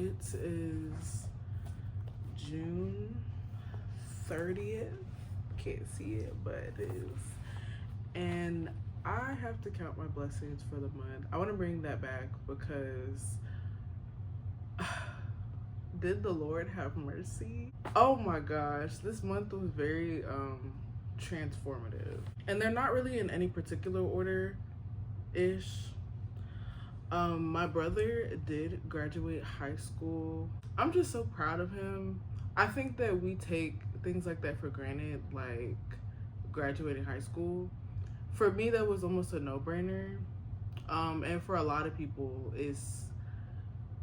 It is June 30th. Can't see it, but it is. And I have to count my blessings for the month. I want to bring that back because did the Lord have mercy? Oh my gosh, this month was very transformative. And they're not really in any particular order ish. My brother did graduate high school. I'm just so proud of him. I think that we take things like that for granted, like graduating high school. For me, that was almost a no-brainer. And for a lot of people, it's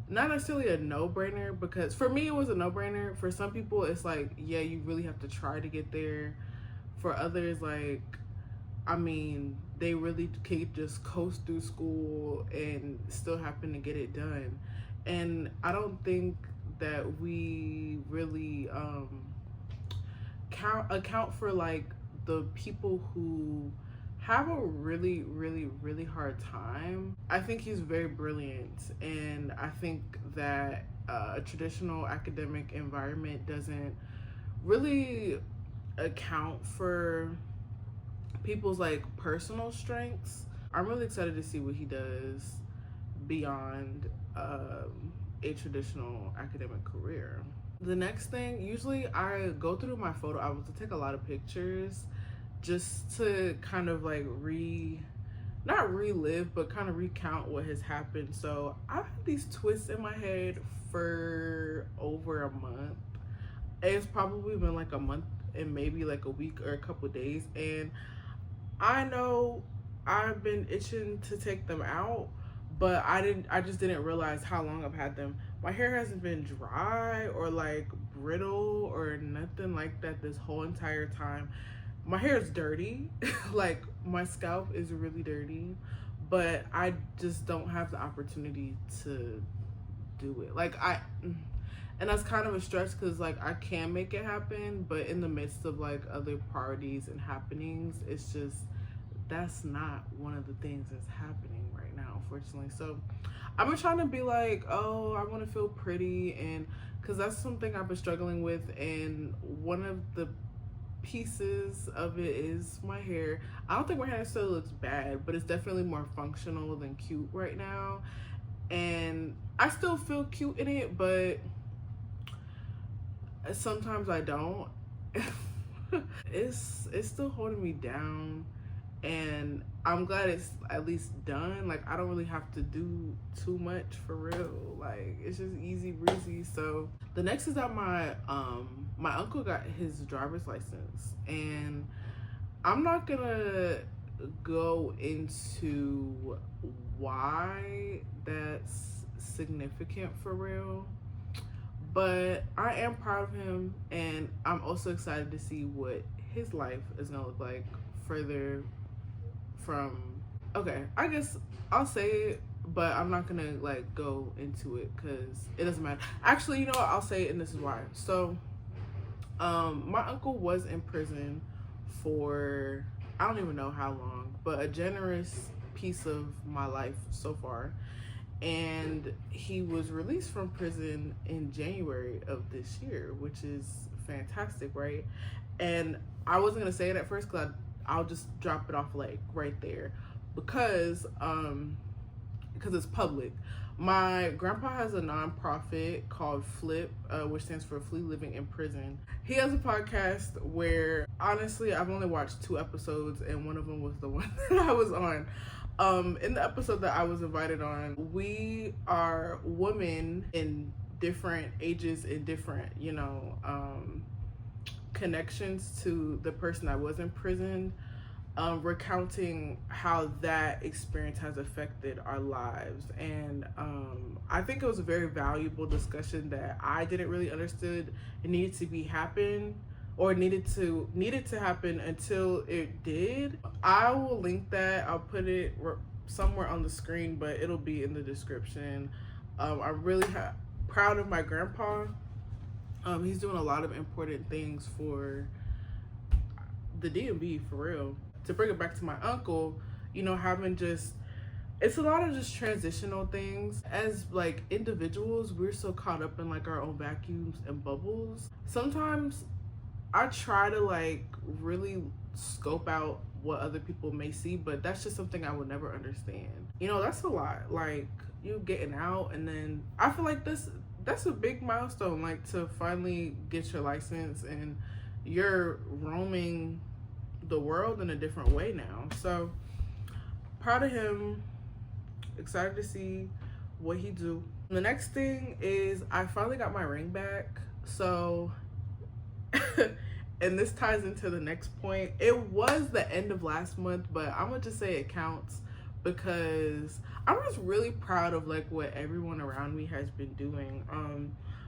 not necessarily a no-brainer, because for me, it was a no-brainer. For some people, it's like, yeah, you really have to try to get there. For others, like, I mean, they really could just coast through school and still happen to get it done. And I don't think that we really account for like the people who have a really hard time. I think he's very brilliant, and I think that a traditional academic environment doesn't really account for people's like personal strengths. I'm really excited to see what he does beyond a traditional academic career. The next thing, usually I go through my photo albums to take a lot of pictures just to kind of like not relive, but kind of recount what has happened. So I've had these twists in my head for over a month. It's probably been like a month and maybe like a week or a couple days, and I know I've been itching to take them out, but I just didn't realize how long I've had them. My hair hasn't been dry or like brittle or nothing like that this whole entire time. My hair is dirty. Like, my scalp is really dirty, but I just don't have the opportunity to do it. And that's kind of a stretch because like I can make it happen, but in the midst of like other parties and happenings, it's just, that's not one of the things that's happening right now, unfortunately. So I've been trying to be like, oh, I want to feel pretty, and because that's something I've been struggling with, and one of the pieces of it is my hair. I don't think my hair still looks bad, but it's definitely more functional than cute right now, and I still feel cute in it, but sometimes I don't. It's still holding me down, and I'm glad it's at least done. Like, I don't really have to do too much for real. Like, it's just easy breezy. So the next is that my uncle got his driver's license, and I'm not gonna go into why that's significant for real, but I am proud of him, and I'm also excited to see what his life is gonna look like further from. Okay, I guess I'll say it, but I'm not gonna like go into it because it doesn't matter. Actually, you know what? I'll say it, and this is why. So, my uncle was in prison for I don't even know how long, but a generous piece of my life so far. And he was released from prison in January of this year, which is fantastic, right? And I wasn't gonna say it at first because I'll just drop it off like right there because it's public. My grandpa has a nonprofit called Flip, which stands for Flee Living in Prison. He has a podcast where, honestly, I've only watched 2 episodes, and one of them was the one that I was on. In the episode that I was invited on, we are women in different ages and different, connections to the person that was in prison, recounting how that experience has affected our lives. And I think it was a very valuable discussion that I didn't really understood it needed to be happen, or needed to happen until it did. I will link that. I'll put it somewhere on the screen, but it'll be in the description. I'm really proud of my grandpa. He's doing a lot of important things for the DMV, for real. To bring it back to my uncle, having just it's a lot of just transitional things. As like individuals, we're so caught up in like our own vacuums and bubbles. Sometimes I try to like really scope out what other people may see, but that's just something I would never understand. You know, that's a lot. Like you getting out, and then I feel like that's a big milestone, like to finally get your license, and you're roaming the world in a different way now. So proud of him, excited to see what he do. The next thing is I finally got my ring back. So and this ties into the next point. It was the end of last month, but I'm gonna just say it counts because I'm just really proud of like what everyone around me has been doing.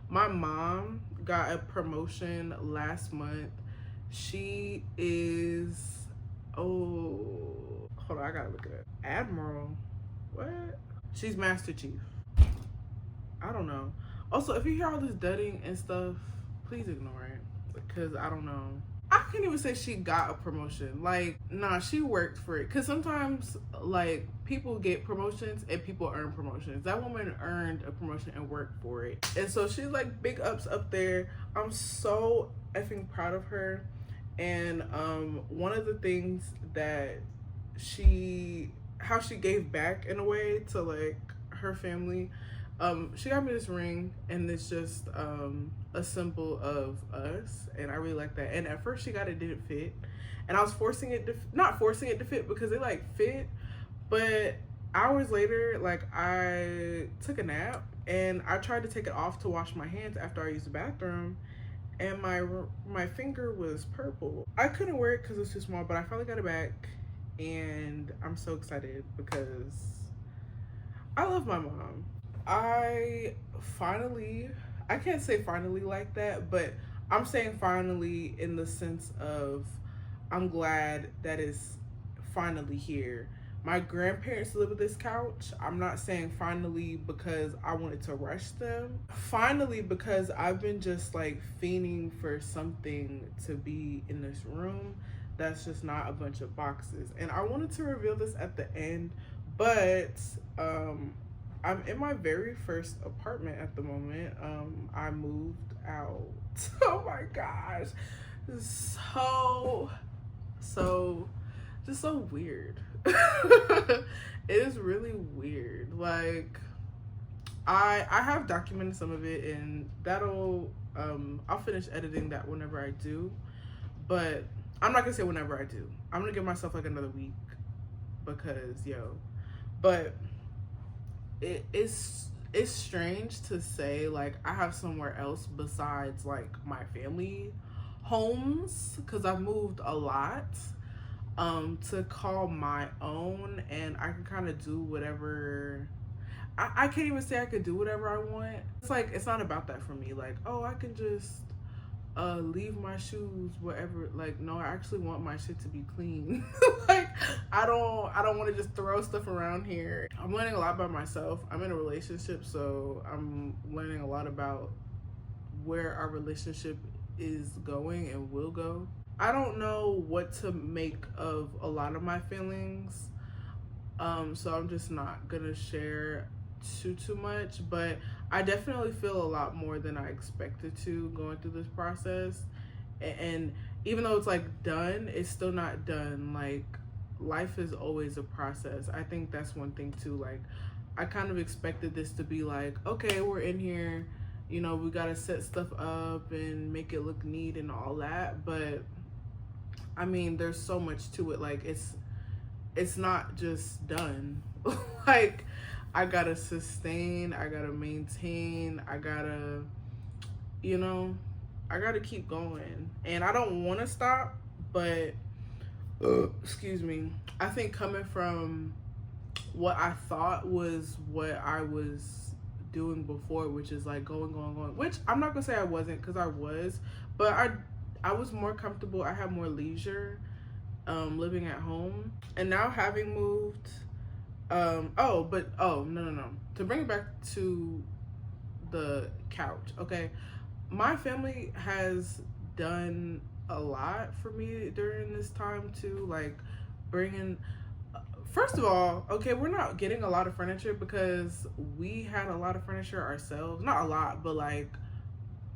My mom got a promotion last month. She is, oh, hold on, I gotta look at it. Admiral. What? She's Master Chief. I don't know. Also, if you hear all this dudding and stuff, please ignore it because I don't know. I can't even say she got a promotion. Like, nah, she worked for it. Because sometimes, like, people get promotions and people earn promotions. That woman earned a promotion and worked for it. And so she's like big ups up there. I'm so effing proud of her. And one of the things that how she gave back in a way to like her family, she got me this ring, and it's just a symbol of us, and I really like that. And at first she got it didn't fit, and I was not forcing it to fit because it like fit, but hours later, like I took a nap and I tried to take it off to wash my hands after I used the bathroom, and my finger was purple. I couldn't wear it because it was too small, but I finally got it back, and I'm so excited because I love my mom. I can't say finally like that, but I'm saying finally in the sense of I'm glad that it's finally here. My grandparents live with this couch. I'm not saying finally because I wanted to rush them. Finally because I've been just like fiending for something to be in this room that's just not a bunch of boxes. And I wanted to reveal this at the end, but I'm in my very first apartment at the moment. I moved out. Oh my gosh. So just so weird. It is really weird. Like I have documented some of it, and that'll I'll finish editing that whenever I do. But I'm not gonna say whenever I do. I'm gonna give myself like another week because but it's strange to say like I have somewhere else besides like my family homes, because I've moved a lot to call my own, and I can kind of do whatever. I can't even say I could do whatever I want. It's like it's not about that for me. Like, oh, I can just leave my shoes wherever. Like, no, I actually want my shit to be clean. Like I don't want to just throw stuff around here. I'm learning a lot about myself. I'm in a relationship, so I'm learning a lot about where our relationship is going and will go. I don't know what to make of a lot of my feelings, so I'm just not gonna share too much, but I definitely feel a lot more than I expected to going through this process. And even though it's like done, it's still not done. Like life is always a process. I think that's one thing too. Like I kind of expected this to be like, okay, we're in here, we gotta set stuff up and make it look neat and all that, but I mean there's so much to it. Like it's not just done. Like I gotta sustain, I gotta maintain, I gotta keep going. And I don't want to stop, but excuse me, I think coming from what I thought was what I was doing before, which is like going, which I'm not gonna say I wasn't, because I was, but I was more comfortable. I had more leisure living at home, and now having moved no, to bring it back to the couch. Okay, my family has done a lot for me during this time too, like bringing First of all, okay, we're not getting a lot of furniture because we had a lot of furniture ourselves. Not a lot, but like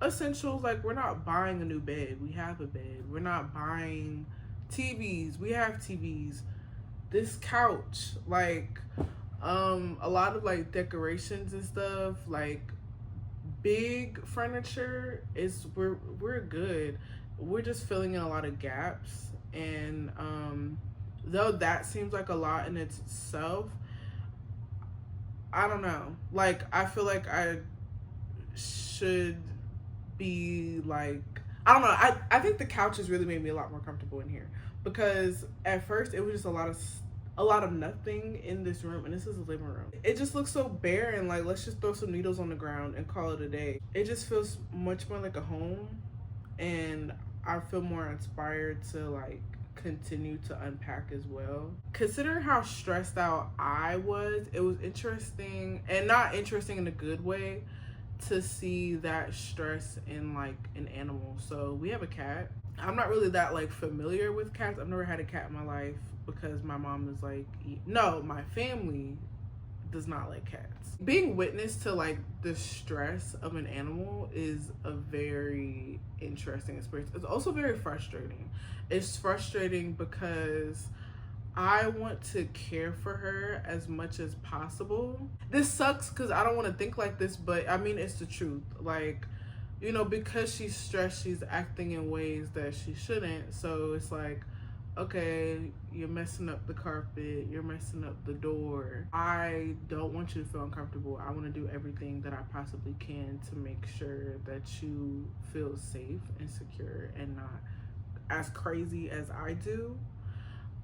essentials. Like, we're not buying a new bed. We have a bed. We're not buying TVs. We have TVs. This couch, like, a lot of like decorations and stuff, like big furniture is we're good. We're just filling in a lot of gaps, and though that seems like a lot in itself, I don't know. Like, I feel like I should be like, I don't know. I think the couches really made me a lot more comfortable in here, because at first it was just a lot of nothing in this room, and this is a living room. It just looks so barren. Like, let's just throw some needles on the ground and call it a day. It just feels much more like a home, and I feel more inspired to like continue to unpack as well. Considering how stressed out I was, it was interesting, and not interesting in a good way, to see that stress in like an animal. So we have a cat. I'm not really that like familiar with cats. I've never had a cat in my life because my mom is like, no, my family does not like cats. Being witness to like the stress of an animal is a very interesting experience. It's also very frustrating. It's frustrating because I want to care for her as much as possible. This sucks because I don't want to think like this, but I mean, it's the truth. Like, you know, because she's stressed, she's acting in ways that she shouldn't. So it's like, okay, you're messing up the carpet, you're messing up the door. I don't want you to feel uncomfortable. I want to do everything that I possibly can to make sure that you feel safe and secure and not as crazy as I do.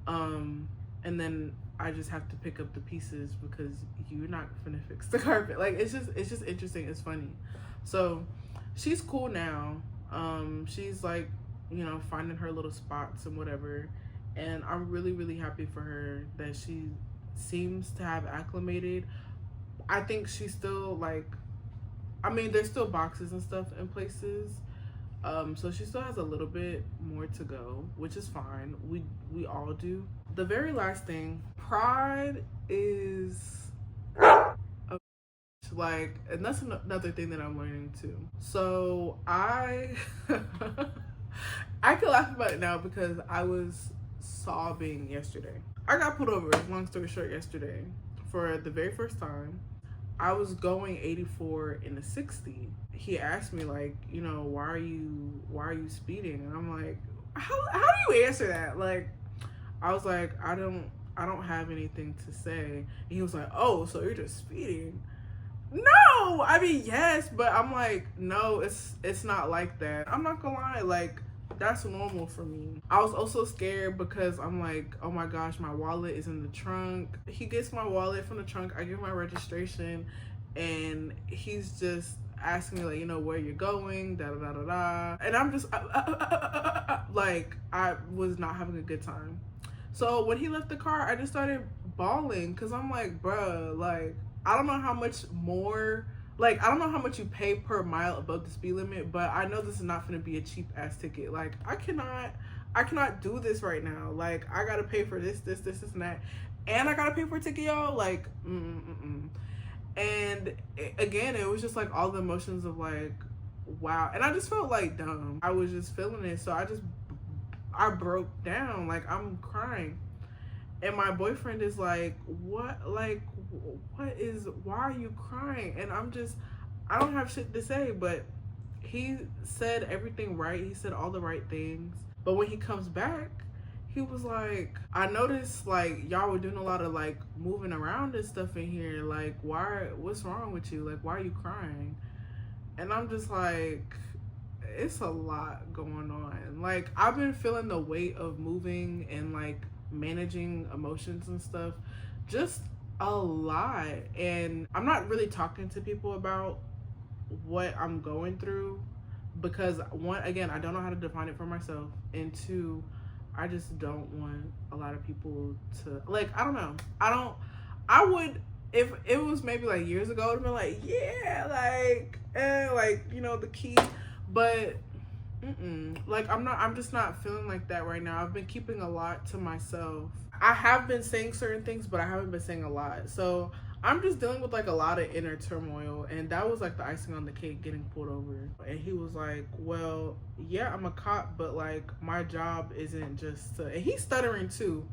And then I just have to pick up the pieces because you're not gonna fix the carpet. Like, it's just interesting. It's funny. So she's cool now. She's like, you know, finding her little spots and whatever. And I'm really, really happy for her that she seems to have acclimated. I think she's still like, I mean, there's still boxes and stuff in places. So she still has a little bit more to go, which is fine. We all do. The very last thing, pride is like, and that's another thing that I'm learning too. So I can laugh about it now because I was sobbing yesterday. I got pulled over, long story short, yesterday for the very first time. I was going 84 in a 60. He asked me, like, you know, why are you speeding? And I'm like, how do you answer that? Like, I was like, I don't have anything to say. And he was like, oh, so you're just speeding? No, I mean, yes, but I'm like, no, it's not like that. I'm not gonna lie, like, that's normal for me. I was also scared because I'm like, oh my gosh, my wallet is in the trunk. He gets my wallet from the trunk. I give my registration, and he's just asking me, like, you know, where you're going, da da da da da. And I'm just like, I was not having a good time. So when he left the car, I just started bawling because I'm like, bruh, like, I don't know how much more. Like, I don't know how much you pay per mile above the speed limit, but I know this is not going to be a cheap ass ticket. Like, I cannot do this right now. Like, I got to pay for this, and that. And I got to pay for a ticket, y'all. Like, And again, it was just like all the emotions of like, wow. And I just felt like dumb. I was just feeling it. So I broke down. Like, I'm crying. And my boyfriend is like, why are you crying? And I don't have shit to say, but he said everything right. He said all the right things. But when he comes back, he was like, I noticed like y'all were doing a lot of like moving around and stuff in here. Like, what's wrong with you? Like, why are you crying? And I'm just like, it's a lot going on. Like, I've been feeling the weight of moving and like managing emotions and stuff just a lot, and I'm not really talking to people about what I'm going through because, one, again, I don't know how to define it for myself, and two, I just don't want a lot of people to, like, I don't know, I would, if it was maybe like years ago, I would have been like, yeah, like, you know, the key, but Like, I'm just not feeling like that right now. I've been keeping a lot to myself. I have been saying certain things, but I haven't been saying a lot. So I'm just dealing with like a lot of inner turmoil. And that was like the icing on the cake, getting pulled over. And he was like, well, yeah, I'm a cop, but like my job isn't just to, and he's stuttering too.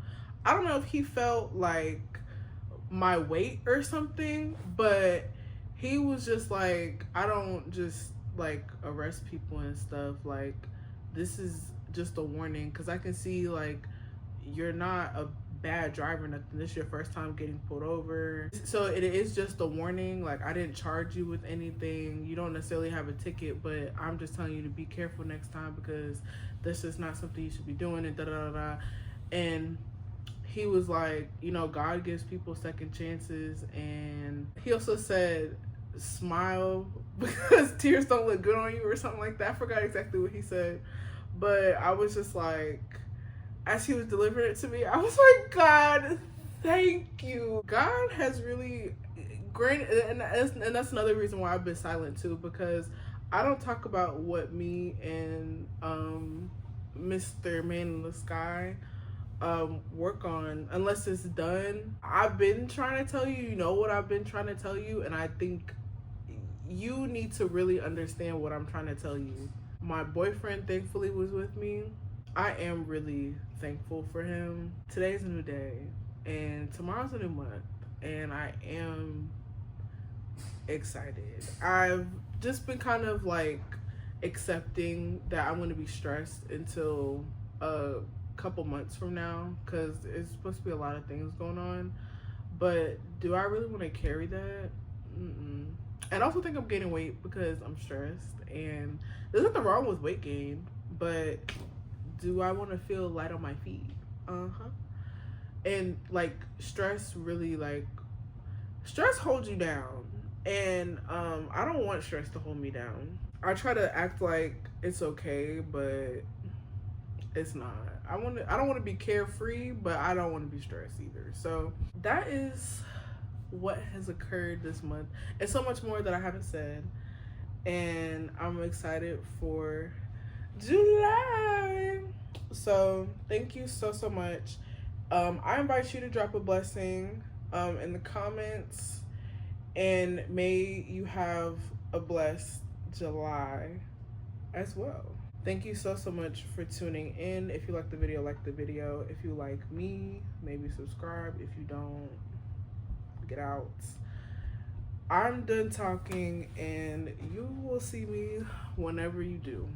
I don't know if he felt like my weight or something, but he was just like, I don't just like arrest people and stuff. Like, this is just a warning, because I can see like you're not a bad driver, nothing. This is your first time getting pulled over, so it is just a warning. Like, I didn't charge you with anything, you don't necessarily have a ticket, but I'm just telling you to be careful next time, because this is not something you should be doing, and da da da da. And he was like, you know, God gives people second chances. And he also said, smile because tears don't look good on you, or something like that. I forgot exactly what he said, but I was just like, as he was delivering it to me, I was like, God, thank you. God has really granted, and that's another reason why I've been silent too, because I don't talk about what me and Mr. Man in the Sky work on unless it's done. I've been trying to tell you, you know what I've been trying to tell you, and I think you need to really understand what I'm trying to tell you. My boyfriend thankfully was with me. I am really thankful for him. Today's a new day, and tomorrow's a new month, and I am excited. I've just been kind of like accepting that I'm going to be stressed until couple months from now, because it's supposed to be a lot of things going on. But do I really want to carry that? And I also think I'm gaining weight because I'm stressed, and there's nothing wrong with weight gain, but do I want to feel light on my feet? And like, stress really, like, stress holds you down, and I don't want stress to hold me down. I try to act like it's okay, but it's not. I don't want to be carefree, but I don't want to be stressed either. So that is what has occurred this month, and so much more that I haven't said. And I'm excited for July. So thank you so much. I invite you to drop a blessing in the comments, and may you have a blessed July as well. Thank you so much for tuning in. If you like the video, like the video. If you like me, maybe subscribe. If you don't, get out. I'm done talking, and you will see me whenever you do.